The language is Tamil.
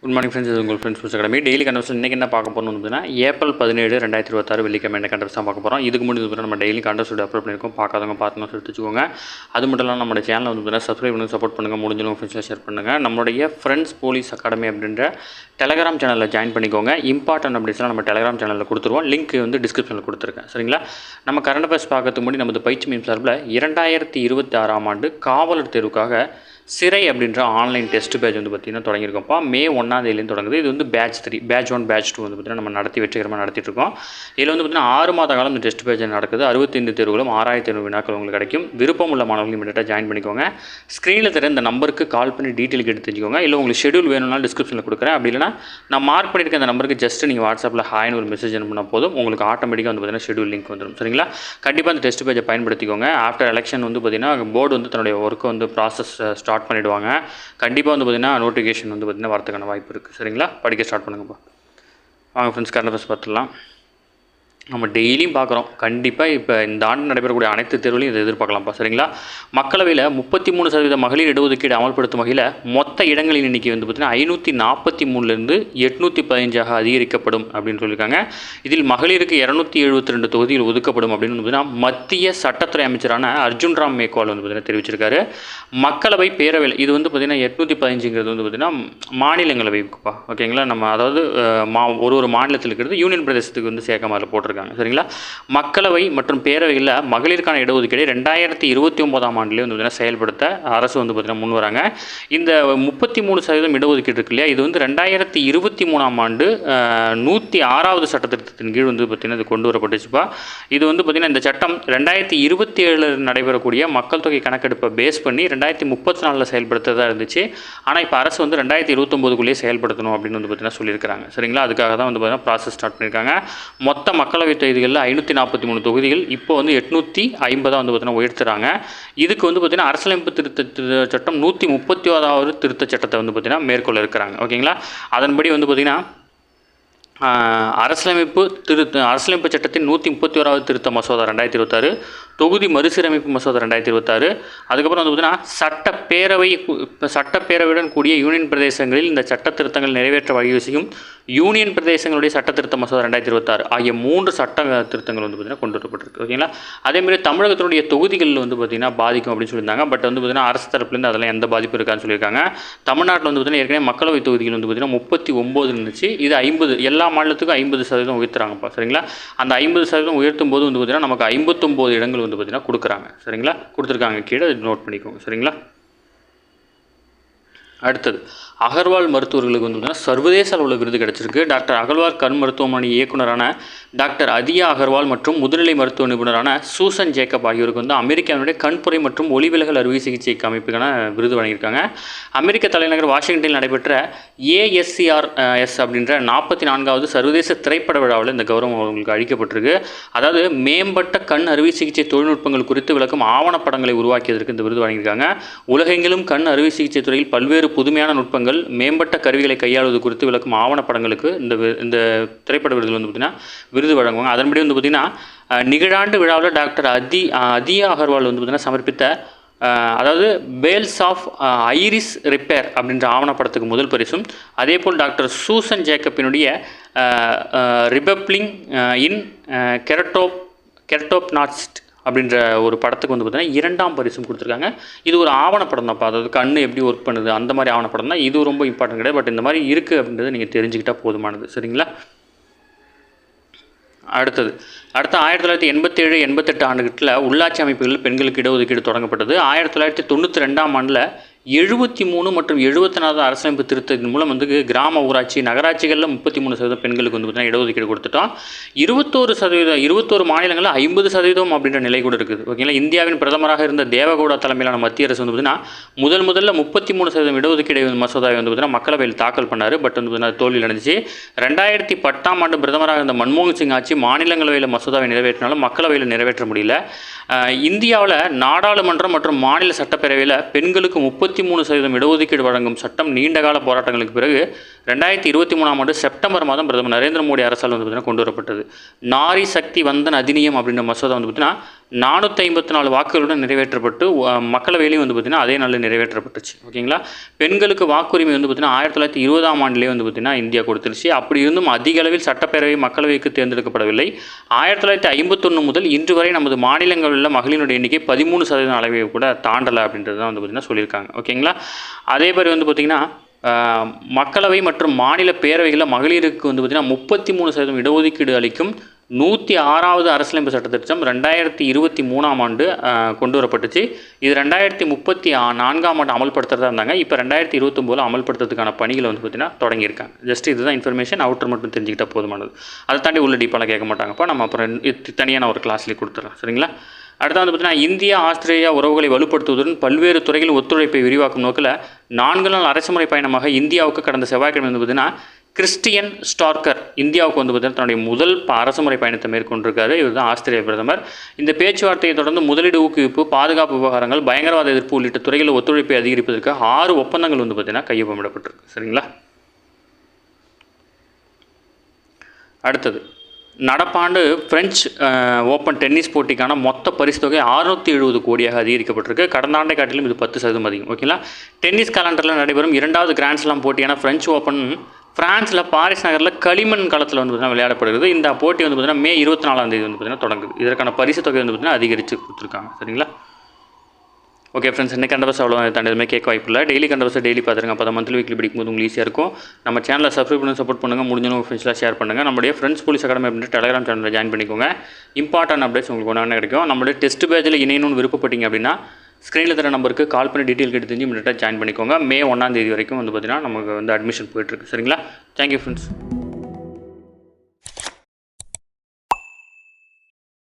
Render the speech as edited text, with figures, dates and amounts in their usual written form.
குட் மார்னிங் ஃப்ரெண்ட்ஸ், இது உங்கள் ஃப்ரெண்ட்ஸ் அகாடமி. டெய்லி கண்டவர்ஸ் இன்றைக்கி என்ன பார்க்க போகிறோம் அப்படின்னா ஏப்ரல் 17 2026 வெள்ளிக்கிழமை என்ன கண்டவர்ஸ் தான் பார்க்க போகிறோம். இதுக்கு முன்னாடி நம்ம டெய்லி கண்டவர்ஸ் அப்லோட் பண்ணியிருக்கோம். பார்க்காதவங்க பார்த்துங்க எடுத்துச்சுக்கோங்க. அது மட்டும் இல்லாமல் நம்ம சேனலை வந்து சப்ஸ்கிரைப் பண்ணி சப்போர்ட் பண்ணுங்கள். முடிஞ்சவங்க ஃப்ரெண்ட்ஸில் ஷேர் பண்ணுங்கள். நம்மளுடைய ஃப்ரெண்ட்ஸ் போலீஸ் அகாடமி அப்படின்ற டெலகிராம் சேனலில் ஜாயின் பண்ணிக்கோங்க. இம்பார்ட்டன்ட் அப்டேட்ஸ்லாம் நம்ம டெலகிராம் சேனலில் கொடுத்துருவோம். லிங்க் வந்து டிஸ்கிரிப்ஷனில் கொடுத்துருக்கேன். சரிங்களா? நம்ம கரண்ட் அஃபேர்ஸ் பார்க்கறதுக்கு முன்னாடி நமது பயிற்சி மையம் சார்பில் 2026ஆம் ஆண்டு காவலர் தேர்வுக்காக சிறை அப்படின்ற ஆன்லைன் டெஸ்ட் பேட்ச் வந்து பார்த்திங்கன்னா தொடங்கியிருக்கோம்ப்பா. மே 1ஆம் தேதியிலேருந்து தொடங்குது. இது வந்து பேட்ச் 3, பேட்ச் 1, பேட்ச் 2 வந்து பார்த்திங்கன்னா நம்ம வெற்றிகரமாக நடத்திட்டு இருக்கோம். இதில் வந்து பார்த்திங்கன்னா 6 மாத காலம் இந்த டெஸ்ட் பேட்ச் நடக்குது. 65 தேர்வுகளும் 6500 வினாக்கள் உங்களுக்கு கிடைக்கும். விருப்பம் உள்ள மாணவர்கள் இமீடியட்டாக ஜாயின் பண்ணிக்கோங்க. ஸ்க்ரீனில் தர இந்த நம்பருக்கு கால் பண்ணி டீட்டெயில் கேட்டு தெரிஞ்சுக்கோங்க. இல்லை உங்களுக்கு ஷெடியூல் வேணும்னாலும் டிஸ்கிரிப்ஷனில் கொடுக்குறேன். அப்படி இல்லைனா நான் மார்க் பண்ணியிருக்க அந்த நம்பருக்கு ஜஸ்ட் நீங்கள் வாட்ஸ்அப்பில் ஹாய்னு ஒரு மெசேஜ் அனுப்பினா போதும், உங்களுக்கு ஆட்டோமேட்டிக்காக வந்து பார்த்திங்கன்னா ஷெடியூல் லிங்க் வந்துடும். சரிங்களா? கண்டிப்பாக அந்த டெஸ்ட் பேட்சை பயன்படுத்திக்கோங்க. ஆஃப்டர் எலெக்ஷன் வந்து பார்த்திங்கன்னா போர்டு வந்து தன்னுடைய ஒர்க்கை வந்து ப்ராசஸ் ஸ்டார்ட் பண்ணிவிடுவாங்க. கண்டிப்பாக வந்து பார்த்திங்கன்னா நோட்டிஃபிகேஷன் வந்து பார்த்திங்கன்னா வரதுக்கான வாய்ப்பு இருக்குது. சரிங்களா? படிக்க ஸ்டார்ட் பண்ணுங்கப்பா. வாங்க ஃப்ரெண்ட்ஸ், கரண்ட் அஃபேர்ஸ் பார்த்துடலாம். நம்ம டெய்லியும் பார்க்குறோம். கண்டிப்பாக இப்போ இந்த ஆண்டு நடைபெறக்கூடிய அனைத்து தேர்வுலையும் இதை எதிர்பார்க்கலாம்ப்பா. சரிங்களா? மக்களவையில் 33% மகளிர் இடஒதுக்கீடு அமல்படுத்தும் வகையில் மொத்த இடங்களின் எண்ணிக்கை வந்து பார்த்திங்கன்னா 543லேருந்து 815ஆக அதிகரிக்கப்படும் அப்படின்னு சொல்லியிருக்காங்க. இதில் மகளிருக்கு 272 தொகுதியில் ஒதுக்கப்படும் அப்படின்னு பார்த்திங்கன்னா மத்திய சட்டத்துறை அமைச்சரான அர்ஜுன் ராம் மேக்வால் வந்து பார்த்திங்கன்னா தெரிவிச்சிருக்காரு. மக்களவை பேரவையில் இது வந்து பார்த்திங்கன்னா 815ங்கிறது வந்து பார்த்திங்கன்னா மாநிலங்களவைப்பா. ஓகேங்களா? நம்ம அதாவது ஒரு மாநிலத்தில் இருக்கிறது யூனியன் பிரதேசத்துக்கு வந்து சேர்க்காம அதில் போட்டிருக்காங்க. சரிங்களா? மக்களவை மற்றும் பேரவையில் மகளிருக்கான இடஒதுக்கீடு 2029ஆம் ஆண்டிலே வந்து செயல்படுத்த அரசு வந்து பார்த்திங்கன்னா முன் வராங்க. இந்த 33% இடஒதுக்கீடு இருக்கு இல்லையா, இது வந்து 2023ஆம் ஆண்டு 106வது சட்டத்திட்டத்தின் கீழ் வந்து பார்த்திங்கன்னா இது கொண்டு வரப்பட்டுச்சுப்பா. இது வந்து பார்த்திங்கன்னா இந்த சட்டம் 2027 நடைபெறக்கூடிய மக்கள் தொகை கணக்கெடுப்பை பேஸ் பண்ணி 2034 செயல்படுத்ததாக இருந்துச்சு. ஆனால் இப்போ அரசு வந்து 2029க்குள்ளேயே செயல்படுத்தணும் அப்படின்னு வந்து பார்த்திங்கன்னா சொல்லியிருக்காங்க. சரிங்களா? அதுக்காக தான் வந்து பார்த்திங்கன்னா ப்ராசஸ் ஸ்டார்ட் பண்ணியிருக்காங்க. மொத்த மக்களவை தொகுதிகளில் 543 தொகுதிகள் இப்போ வந்து 850 வந்து பார்த்திங்கன்னா உயர்த்துறாங்க. இதுக்கு வந்து பார்த்திங்கன்னா அரசியலமைப்பு திருத்த சட்டம் 131வது திருத்த சட்டத்தை வந்து பார்த்திங்கன்னா மேற்கொள்ள இருக்கிறாங்க. ஓகேங்களா? அதன்படி வந்து பார்த்திங்கன்னா அரசியலமைப்பு சட்டத்தின் 131வது திருத்த மசோதா 2026, தொகுதி மறுசீரமைப்பு மசோதா 2026, அதுக்கப்புறம் வந்து பார்த்திங்கன்னா சட்டப்பேரவையுடன் கூடிய யூனியன் பிரதேசங்களில் இந்த சட்ட திருத்தங்கள் நிறைவேற்ற வழிவகை செய்யும் யூனியன் பிரதேசங்களுடைய சட்ட திருத்த மசோதா 2026 ஆகிய 3 சட்ட திருத்தங்கள் வந்து பார்த்திங்கன்னா கொண்டு வரப்பட்டிருக்கு. ஓகேங்களா? அதேமாதிரி தமிழகத்தினுடைய தொகுதிகளில் வந்து பார்த்திங்கன்னா பாதிக்கும் அப்படின்னு சொல்லியிருந்தாங்க. பட் வந்து பார்த்திங்கன்னா அரசு தரப்புலேருந்து அதெல்லாம் எந்த பாதிப்பு இருக்கான்னு சொல்லியிருக்காங்க. தமிழ்நாட்டில் வந்து பார்த்திங்கன்னா ஏற்கனவே மக்களவை தொகுதிகள் வந்து பார்த்திங்கன்னா 39 இருந்துச்சு. இது 50, எல்லா மாநிலத்துக்கும் 50% உயர்த்துறாங்கப்பா. சரிங்களா? அந்த 50% உயர்த்தும் போது வந்து பார்த்திங்கன்னா நமக்கு 59 இடங்கள் வந்து பார்த்திங்கன்னா கொடுக்குறாங்க. சரிங்களா? கொடுத்துருக்காங்க. கீழே நோட் பண்ணிக்கோங்க. சரிங்களா? அடுத்தது அகர்வால் மருத்துவர்களுக்கு வந்து சர்வதேச அளவில் விருது கிடைச்சிருக்கு. டாக்டர் அகர்வால் கண் மருத்துவமனை இயக்குனரான டாக்டர் அதியா அகர்வால் மற்றும் முதுநிலை மருத்துவ நிபுணரான சூசன் ஜேக்கப் ஆகியோருக்கு வந்து அமெரிக்காவினுடைய கண்புரை மற்றும் ஒளிவிலகல் அறுவை சிகிச்சை அமைப்புக்கான விருது வழங்கியிருக்காங்க. அமெரிக்க தலைநகர் வாஷிங்டனில் நடைபெற்ற ASCRS அப்படின்ற 44வது சர்வதேச திரைப்பட விழாவில் இந்த கௌரவம் அவங்களுக்கு அளிக்கப்பட்டிருக்கு. அதாவது மேம்பட்ட கண் அறுவை சிகிச்சை தொழில்நுட்பங்கள் குறித்து விளக்கும் ஆவணப்படங்களை உருவாக்கியதற்கு இந்த விருது வழங்கியிருக்காங்க. உலகெங்கிலும் கண் அறுவை சிகிச்சை துறையில் பல்வேறு புதுமையான நுட்பங்கள், மேம்பட்ட கருவிகளை கையாளுவது குறித்து விளக்கும் ஆவணப்படங்களுக்கு இந்த திரைப்பட விருதுகள் வந்து பார்த்திங்கன்னா விருது வழங்குவாங்க. அதன்படி வந்து பார்த்திங்கன்னா நிகழாண்டு விழாவில் டாக்டர் அதியா அகர்வால் வந்து பார்த்திங்கன்னா சமர்ப்பித்த அதாவது பேல்ஸ் ஆஃப் ஐரிஸ் ரிப்பேர் அப்படின்ற ஆவணப்படத்துக்கு முதல் பரிசும், அதேபோல் டாக்டர் சூசன் ஜேக்கப்பினுடைய ரிபப்ளிங் இன் கெரட்டோப்னாஸ்ட் அப்படின்ற ஒரு படத்துக்கு வந்து பார்த்திங்கன்னா 2ஆம் பரிசும் கொடுத்துருக்காங்க. இது ஒரு ஆவணப்படம் தான்ப்பா. அதாவது கண் எப்படி ஒர்க் பண்ணுது அந்த மாதிரி ஆவணப்படம் தான். இது ரொம்ப இம்பார்ட்டன்ட் கிடையாது. பட் இந்த மாதிரி இருக்குது அப்படின்றத நீங்கள் தெரிஞ்சுக்கிட்டால் போதுமானது. சரிங்களா? அடுத்து 1987-88 ஆண்டுகளில் உள்ளாட்சி அமைப்புகளில் பெண்களுக்கு இடஒதுக்கீடு தொடங்கப்பட்டது. 1992ஆம் ஆண்டில் 73 மற்றும் 74 அரசியலமைப்பு திருத்தத்தின் மூலம் வந்து கிராம ஊராட்சி நகராட்சிகளில் 33% பெண்களுக்கு வந்து பார்த்திங்கன்னா இடஒதுக்கீடு கொடுத்துட்டோம். 21 மாநிலங்களில் 50% அப்படின்ற நிலை கூட இருக்குது. ஓகேங்களா? இந்தியாவின் பிரதமராக இருந்த தேவகவுடா தலைமையிலான மத்திய அரசு வந்து பார்த்திங்கன்னா முதல்ல 33% இடஒதுக்கீடு மசோதாவை வந்து பார்த்திங்கன்னா மக்களவையில் தாக்கல் பண்ணார். பட் வந்து பார்த்திங்கன்னா தோல்வி அடைஞ்சிச்சு. 2010ஆம் ஆண்டு பிரதமராக இருந்த மன்மோகன் சிங் ஆட்சி மாநிலங்களவையில் மசோதாவை நிறைவேற்றினாலும் மக்களவையில் நிறைவேற்ற முடியல. இந்தியாவில் நாடாளுமன்றம் மற்றும் மாநில சட்டப்பேரவையில் பெண்களுக்கு 33% இடஒதுக்கீடு வழங்கும் சட்டம் நீண்டகால போராட்டங்களுக்கு பிறகு 2023ஆம் ஆண்டு செப்டம்பர் மாதம் பிரதமர் நரேந்திர மோடி அரசால் வந்து பார்த்திங்கன்னா கொண்டு வரப்பட்டது. நாரி சக்தி வந்தன் அதிநியம் அப்படின்ற மசோதா வந்து பார்த்திங்கன்னா 454 வாக்குகளுடன் நிறைவேற்றப்பட்டு மக்களவையிலையும் வந்து பார்த்திங்கன்னா அதே நாளில் நிறைவேற்றப்பட்டுச்சு. ஓகேங்களா. பெண்களுக்கு வாக்குரிமை வந்து பார்த்திங்கன்னா 1920ஆம் ஆண்டிலே வந்து பார்த்திங்கன்னா இந்தியா கொடுத்துருச்சு. அப்படி இருந்தும் அதிக அளவில் சட்டப்பேரவை மக்களவைக்கு தேர்ந்தெடுக்கப்படவில்லை. 1951 முதல் இன்று வரை நமது மாநிலங்களில் மகளிருடைய எண்ணிக்கை 13% அளவை கூட தாண்டலை அப்படின்றது தான் வந்து பார்த்திங்கன்னா சொல்லியிருக்காங்க. ஓகேங்களா. அதே மாதிரி வந்து பார்த்திங்கன்னா மக்களவை மற்றும் மாநில பேரவைகளில் மகளிருக்கு வந்து பார்த்திங்கன்னா 33% இடஒதுக்கீடு அளிக்கும் 106வது அரசியலமைப்பு சட்டத்திட்டம் 2023ஆம் ஆண்டு கொண்டு வரப்பட்டுச்சு. இது 2034ஆம் ஆண்டு அமல்படுத்துறதா இருந்தாங்க. இப்போ 2029 அமல்படுத்துறதுக்கான பணிகளை வந்து பார்த்திங்கன்னா தொடங்கியிருக்காங்க. ஜஸ்ட் இதுதான் இன்ஃபர்மேஷன், அவுட்டர் மட்டும் தெரிஞ்சுக்கிட்டால் போதுமானது. அதை தாண்டி உள்ள டீப்பாலாம் கேட்க மாட்டாங்கப்பா. நம்ம அப்புறம் தனியாக நான் ஒரு கிளாஸ்லேயே கொடுத்துட்றேன். சரிங்களா. அடுத்து வந்து பார்த்திங்கன்னா இந்தியா ஆஸ்திரேலியா உறவுகளை வலுப்படுத்துவதுடன் பல்வேறு துறைகளில் ஒத்துழைப்பை விரிவாக்கும் நோக்கில் 4 நாள் அரசுமுறை பயணமாக இந்தியாவுக்கு கடந்த செவ்வாய்க்கிழமை வந்து பார்த்திங்கன்னா கிறிஸ்டியன் ஸ்டார்க்கர் இந்தியாவுக்கு வந்து பார்த்திங்கன்னா தன்னுடைய முதல் அரசுமுறை பயணத்தை மேற்கொண்டிருக்காரு. இவர் தான் ஆஸ்திரேலிய பிரதமர். இந்த பேச்சுவார்த்தையை தொடர்ந்து முதலீடு ஊக்குவிப்பு, பாதுகாப்பு விவகாரங்கள், பயங்கரவாத எதிர்ப்பு உள்ளிட்ட துறைகளில் ஒத்துழைப்பை அதிகரிப்பதற்கு 6 ஒப்பந்தங்கள் வந்து பார்த்திங்கன்னா கையொப்பமிடப்பட்டிருக்கு. சரிங்களா. அடுத்தது நடப்பாண்டு பிரெஞ்சு ஓப்பன் டென்னிஸ் போட்டிக்கான மொத்த பரிசு தொகை 670 கோடியாக அதிகரிக்கப்பட்டிருக்கு. கடந்த ஆண்டை காட்டிலும் இது 10% அதிகம். ஓகேங்களா. டென்னிஸ் காலண்டரில் நடைபெறும் 2வது கிராண்ட் ஸ்லாம் போட்டியான பிரெஞ்சு ஓப்பன் பிரான்ஸில் பாரிஸ் நகரில் களிமண் களத்தில் வந்து பார்த்திங்கன்னா விளையாடப்படுகிறது. இந்த போட்டி வந்து பார்த்திங்கன்னா மே 24ஆம் தேதி வந்து பார்த்திங்கன்னா தொடங்குது. இதற்கான பரிசு தொகை வந்து பார்த்திங்கன்னா அதிகரித்து கொடுத்துருக்காங்க. சரிங்களா. ஓகே ஃப்ரெண்ட்ஸ், இன்றைக்கி கண்டபஸ் அவ்வளோ தாண்டி எதுவுமே கேட்க வாய்ப்பு இல்லை. டெய்லி கண்டபஸை டெய்லி பார்த்துருங்க. அப்போ தான் மந்த்லி வீக்லி படிக்கும்போது உங்களுக்கு ஈஸியாக இருக்கும். நம்ம சேனலை சப்ஸ்கிரைப் பண்ணி சப்போர்ட் பண்ணுங்கள். முடிஞ்சவங்க ஃப்ரெண்ட்ஸ்லாம் ஷேர் பண்ணுங்கள். நம்மளுடைய ஃப்ரெண்ட்ஸ் போலீஸ் அகாடமி அப்படின்ற டெலிகிராம் சேனலில் ஜாயின் பண்ணிக்கோங்க. இம்பார்ட்டன்ட் அப்டேட்ஸ் உங்களுக்கு ஒன்று கிடைக்கும். நம்மளுடைய டெஸ்ட் பேஜில் இணையணும்னு விருப்பப்பட்டீங்க அப்படின்னா ஸ்க்ரீனில் தர நம்பருக்கு கால் பண்ணி டீட்டெயில் கேட்டு தெரிஞ்சு இமீடியட்டாக ஜாயின் பண்ணிக்கோங்க. மே 1ஆம் தேதி வரைக்கும் வந்து பார்த்திங்கன்னா நமக்கு வந்து அட்மிஷன் போயிட்டுருக்கு. சரிங்களா. Thank you friends.